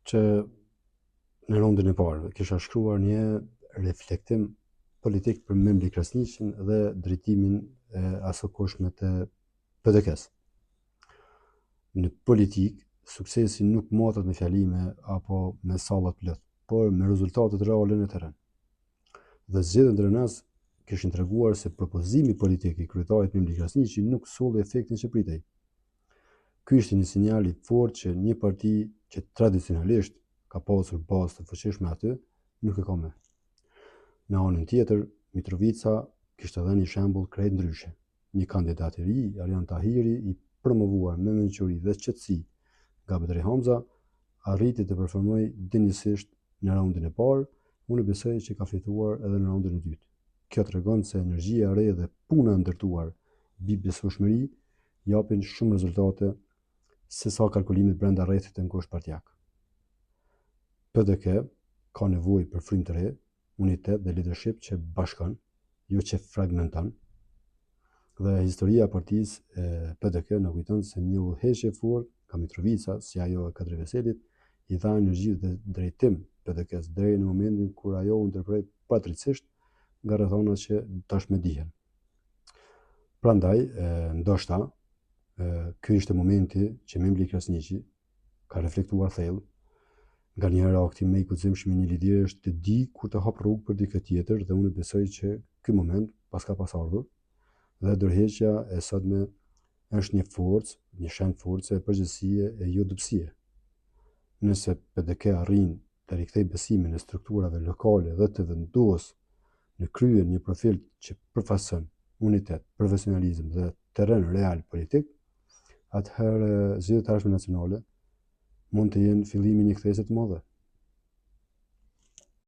që në rondën e parë kisha shkruar një reflektim politik për Memri Krasniqin dhe drejtimin e asokoshme të PDK-s. Në politik, suksesi nuk matet me fjalime apo me salla të plot, por me rezultatet reale në terren. Dhe zgjedhjet ndërnas kishin treguar se propozimi politik i kryetarit Memri Krasniqi nuk solli efektin që pritej. Ky ishte një sinjal i fortë që një parti që tradicionalisht ka pasur bazë të fuqishme aty, nuk e ka më. Në anën tjetër, Mitrovica kishte dhënë një shembull krejt ndryshe. Një kandidat i ri, Arjan Tahiri, i promovuar me mençuri dhe qetësi nga Betri Hamza, arriti të performojë dinjësisht në raundin e parë. Unë besoj që ka fituar edhe në raundin e dytë. Kjo tregon se energjia e re dhe puna e ndërtuar mbi besueshmëri japin shumë rezultate se sa kalkulimet brenda rrethit të ngushtë partijak. PDK ka nevojë për frymë të re, unitet dhe leadership që bashkon, jo që fragmenton. Dhe historia e partisë PDK na kujton se një udhëheqje fort ka Mitrovica, si ajo e Kadri Veselit, i dha energji dhe drejtim PDK-s deri në momentin kur ajo u ndërprej padrejtisht nga rrethonat që tashmë dihen. Prandaj, ndoshta, ky ishte momenti që Memri Krasniqi ka reflektuar thellë. Nganjëherë akti më i guximshëm i një lideri është të di kur të hap rrugë për dikë tjetër dhe unë besoj që ky moment paska pas ardhur dhe ndërheqja e sotme është një forcë, një shemb force e përgjegjësie e jo dobësie. Nëse PDK arrin të rikthej besimin e strukturave lokale dhe të vendos në kryen një profil që përfaqëson unitet, profesionalizëm dhe terren real politik, atëherë zgjedhjet e ardhshme nacionale mund të jenë fillimi i një kthesë të madhe.